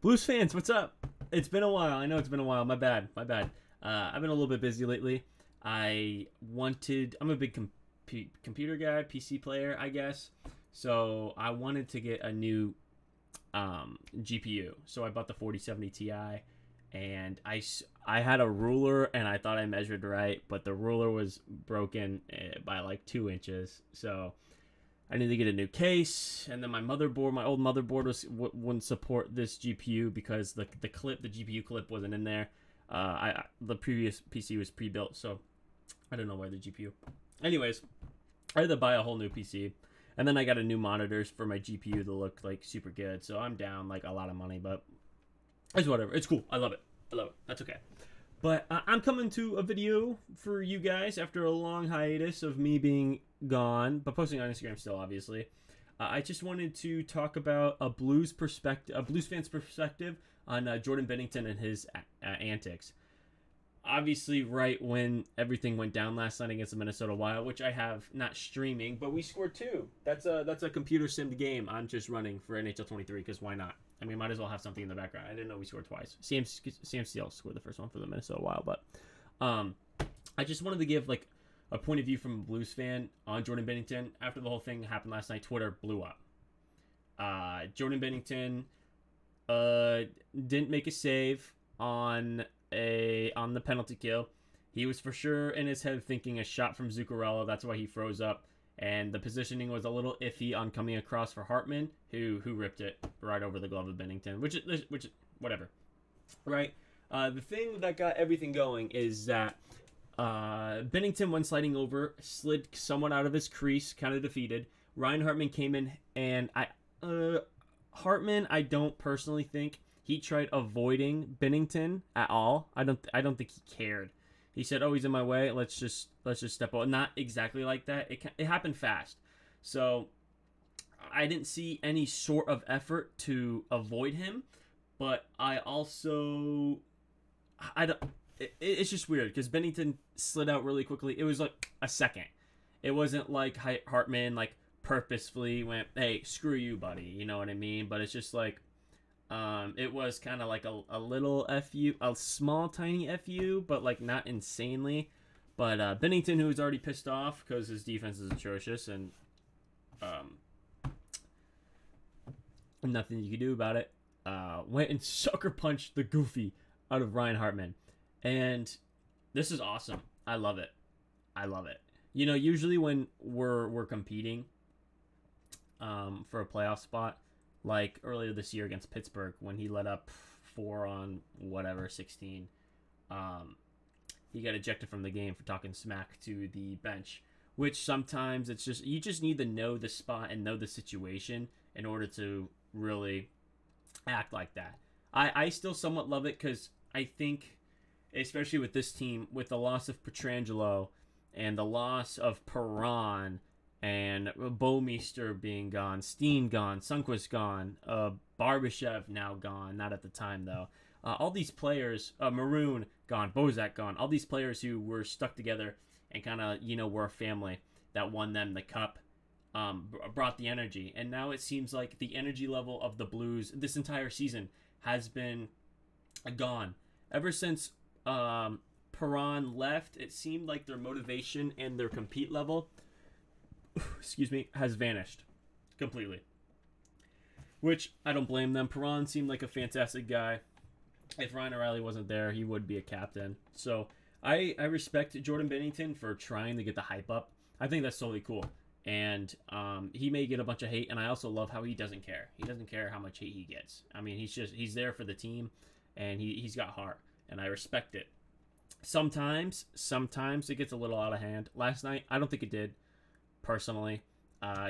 Blues fans, what's up? It's been a while. I know it's been a while. My bad. My bad. I've been a little bit busy lately. I'm a big computer guy, PC player, I guess. So I wanted to get a new GPU. So I bought the 4070 Ti, and I had a ruler and I thought I measured right, but the ruler was broken by like 2 inches. So I need to get a new case, and then my old motherboard wouldn't support this GPU because the GPU clip wasn't in there. The previous PC was pre-built, so I don't know where the GPU. Anyways, I had to buy a whole new PC, and then I got a new monitors for my GPU to look like super good. So I'm down like a lot of money, but it's whatever. It's cool. I love it. That's okay. But I'm coming to a video for you guys after a long hiatus of me being gone, but posting on Instagram still, obviously. I just wanted to talk about a Blues fan's perspective on Jordan Binnington and his antics. Obviously, right when everything went down last night against the Minnesota Wild, which I have not streaming, but we scored two. That's a computer simmed game I'm just running for NHL 23 because why not? I mean, might as well have something in the background. I didn't know we scored twice. CMCL scored the first one for the Minnesota Wild, but I just wanted to give like a point of view from a Blues fan on Jordan Binnington. After the whole thing happened last night, Twitter blew up. Jordan Binnington didn't make a save on the penalty kill. He was for sure in his head thinking a shot from Zuccarello. That's why he froze up. And the positioning was a little iffy on coming across for Hartman, who ripped it right over the glove of Binnington, which whatever, right? The thing that got everything going is that Binnington, when sliding over, slid somewhat out of his crease, kind of defeated. Ryan Hartman came in, and Hartman, I don't personally think he tried avoiding Binnington at all. I don't think he cared. He said, "Oh, he's in my way. Let's just step out." Not exactly like that. It happened fast, so I didn't see any sort of effort to avoid him. But I also it's just weird because Binnington slid out really quickly. It was like a second. It wasn't like Hartman like purposefully went, "Hey, screw you, buddy." You know what I mean? But it's just like. It was kind of like a little FU, a small, tiny FU, but like not insanely. But Binnington, who was already pissed off because his defense is atrocious and nothing you could do about it, went and sucker punched the goofy out of Ryan Hartman. And this is awesome. I love it. You know, usually when we're competing for a playoff spot, like earlier this year against Pittsburgh when he let up 4-on-16. He got ejected from the game for talking smack to the bench, which sometimes it's just you just need to know the spot and know the situation in order to really act like that. I still somewhat love it because I think, especially with this team, with the loss of Pietrangelo and the loss of Perron and Bouwmeester being gone, Steen gone, Sundqvist gone, Barbashev now gone, not at the time though. All these players, Maroon gone, Bozak gone, all these players who were stuck together and kind of, were a family that won them the cup, brought the energy. And now it seems like the energy level of the Blues this entire season has been gone. Ever since Perron left, it seemed like their motivation and their compete level has vanished completely. Which I don't blame them. Perron seemed like a fantastic guy. If Ryan O'Reilly wasn't there, he would be a captain. So I respect Jordan Binnington for trying to get the hype up. I think that's totally cool. And he may get a bunch of hate, and I also love how he doesn't care. He doesn't care how much hate he gets. I mean, he's there for the team, and he's got heart, and I respect it. Sometimes it gets a little out of hand. Last night, I don't think it did. Personally,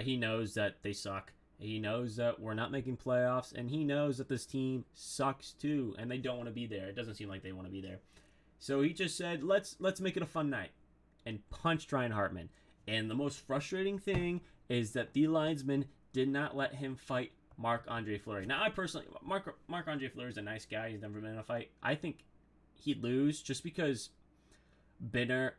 he knows that they suck. He knows that we're not making playoffs, and he knows that this team sucks too, and they don't want to be there. It doesn't seem like they want to be there. So he just said, let's make it a fun night, and punched Ryan Hartman. And the most frustrating thing is that the linesman did not let him fight Marc-Andre Fleury. Now, I personally, Marc-Andre Fleury is a nice guy. He's never been in a fight. I think he'd lose just because Binner,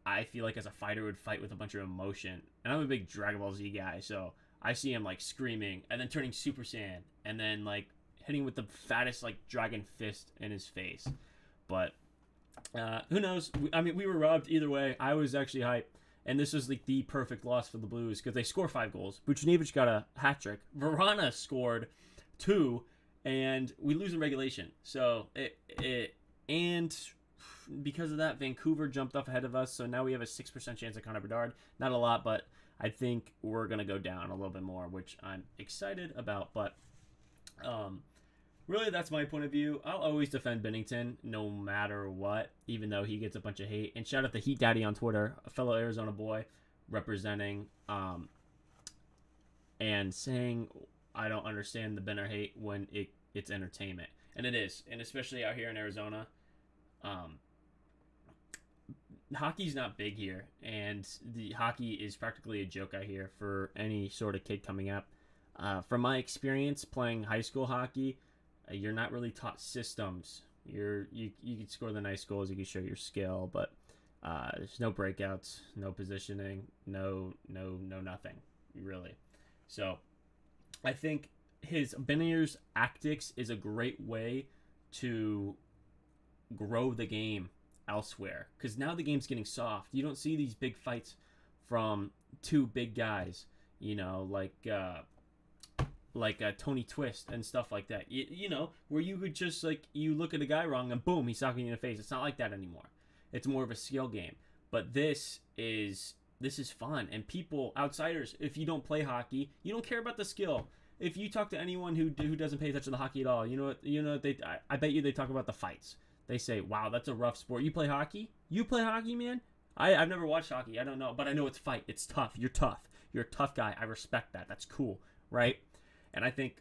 I feel like as a fighter would fight with a bunch of emotion. And I'm a big Dragon Ball Z guy, so I see him like screaming and then turning Super Saiyan and then like hitting with the fattest like dragon fist in his face. But who knows? I mean, we were robbed either way. I was actually hyped. And this was like the perfect loss for the Blues because they score 5 goals. Buchnevich got a hat trick. Vrana scored 2, and we lose in regulation. So and because of that, Vancouver jumped up ahead of us. So now we have a 6% chance of Connor Bedard. Not a lot, but I think we're gonna go down a little bit more, which I'm excited about. But really, that's my point of view. I'll always defend Binnington no matter what, even though he gets a bunch of hate. And shout out to Heat Daddy on Twitter, a fellow Arizona boy representing and saying I don't understand the Benner hate when it's entertainment. And it is. And especially out here in Arizona, hockey's not big here. And the hockey is practically a joke out here for any sort of kid coming up. From my experience playing high school hockey, you're not really taught systems. You can score the nice goals, you can show your skill, but there's no breakouts, no positioning, no nothing really. So I think his Benner's antics is a great way to grow the game elsewhere because now the game's getting soft. You don't see these big fights from 2 big guys, like Tony Twist and stuff like that. You know, where you could just like you look at a guy wrong and boom, he's socking you in the face. It's not like that anymore. It's more of a skill game. But this is fun, and people, outsiders, if you don't play hockey, you don't care about the skill. If you talk to anyone who doesn't pay attention to hockey at all, I bet you they talk about the fights. They say, "Wow, that's a rough sport." You play hockey? You play hockey, man? I've never watched hockey. I don't know, but I know it's fight. It's tough. You're tough. You're a tough guy. I respect that. That's cool, right? And I think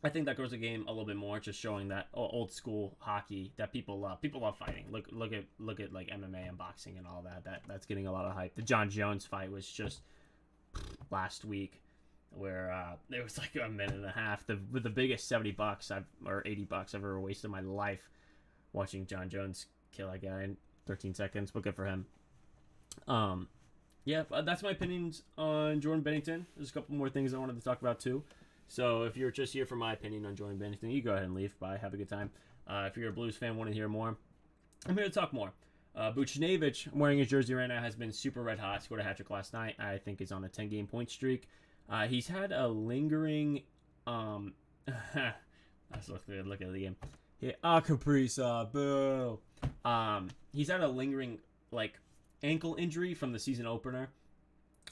that grows the game a little bit more, just showing that old school hockey that people love. People love fighting. Look at like MMA and boxing and all that. That's getting a lot of hype. The John Jones fight was just last week, where it was like a minute and a half. With the biggest $70 or $80 I've ever wasted in my life watching John Jones kill that guy in 13 seconds. But good for him. Yeah, that's my opinions on Jordan Binnington. There's a couple more things I wanted to talk about too. So if you're just here for my opinion on Jordan Binnington, you go ahead and leave. Bye. Have a good time. If you're a Blues fan, want to hear more, I'm here to talk more. Buchnevich, wearing his jersey right now, has been super red hot. Scored a hat trick last night. I think is on a 10-game point streak. He's had a lingering... let's look at the game. Yeah, Kaprizov, boo. He's had a lingering ankle injury from the season opener,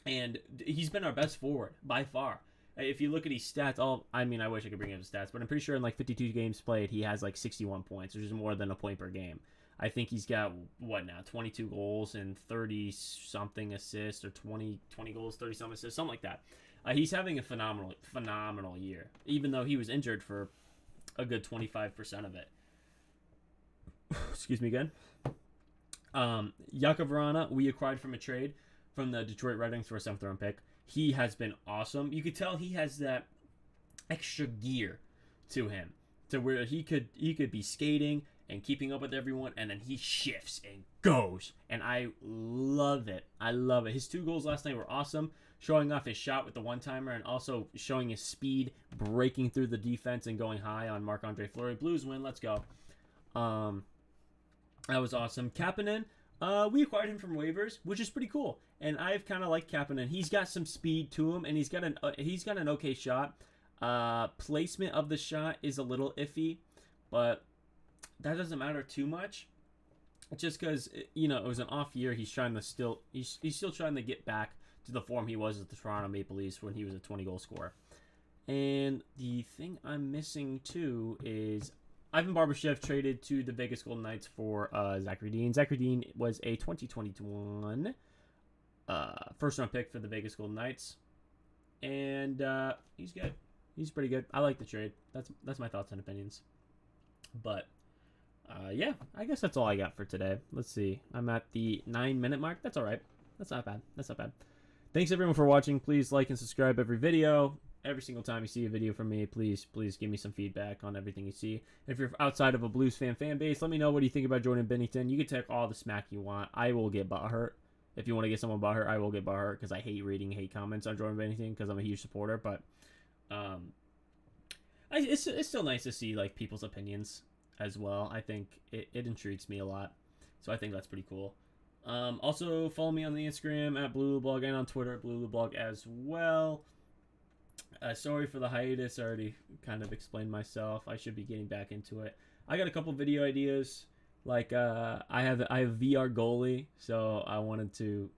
and he's been our best forward by far. If you look at his stats, I wish I could bring up his stats, but I'm pretty sure in 52 games played, he has 61 points, which is more than a point per game. I think he's got 22 goals and 30 something assists, or 20 goals, 30 something assists, something like that. He's having a phenomenal year, even though he was injured for a good 25% of it. Excuse me again. Jakub Vrana, we acquired from a trade from the Detroit Red Wings for a 7th round pick. He has been awesome. You could tell he has that extra gear to him, to where he could be skating and keeping up with everyone, and then he shifts and goes, and I love it. His 2 goals last night were awesome, showing off his shot with the one-timer and also showing his speed, breaking through the defense and going high on Marc-Andre Fleury. Blues win. Let's go. That was awesome. Kapanen, we acquired him from waivers, which is pretty cool. And I've kind of liked Kapanen. He's got some speed to him, and he's got an okay shot. Placement of the shot is a little iffy, but that doesn't matter too much. Just because it was an off year, he's still trying to get back to the form he was at the Toronto Maple Leafs when he was a 20-goal scorer. And the thing I'm missing too is Ivan Barbashev traded to the Vegas Golden Knights for Zachary Dean. Zachary Dean was a 2021 first-round pick for the Vegas Golden Knights, and he's good. He's pretty good. I like the trade. That's my thoughts and opinions. But yeah, I guess that's all I got for today. Let's see. I'm at the 9-minute mark. That's all right. That's not bad. Thanks everyone for watching. Please like and subscribe every video. Every single time you see a video from me, please give me some feedback on everything you see. If you're outside of a Blues fan base, let me know what you think about Jordan Binnington. You can take all the smack you want. I will get butthurt. If you want to get someone butthurt, I will get butthurt because I hate reading hate comments on Jordan Binnington because I'm a huge supporter. But It's still nice to see like people's opinions as well. I think it intrigues me a lot, so I think that's pretty cool. Also follow me on the Instagram at BlueBlog and on Twitter at BlueBlog as well. Sorry for the hiatus. I already kind of explained myself. I should be getting back into it. I got a couple video ideas. Like I have VR goalie, so I wanted to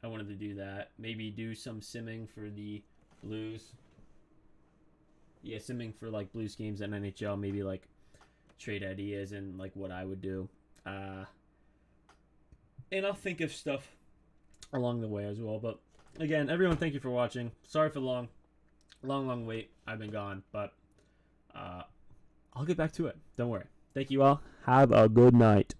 do that. Maybe do some simming for the Blues. Yeah, simming for like Blues games and NHL. Maybe like trade ideas and like what I would do. And I'll think of stuff along the way as well. But again, everyone, thank you for watching. Sorry for the long wait. I've been gone, but I'll get back to it. Don't worry. Thank you all. Have a good night.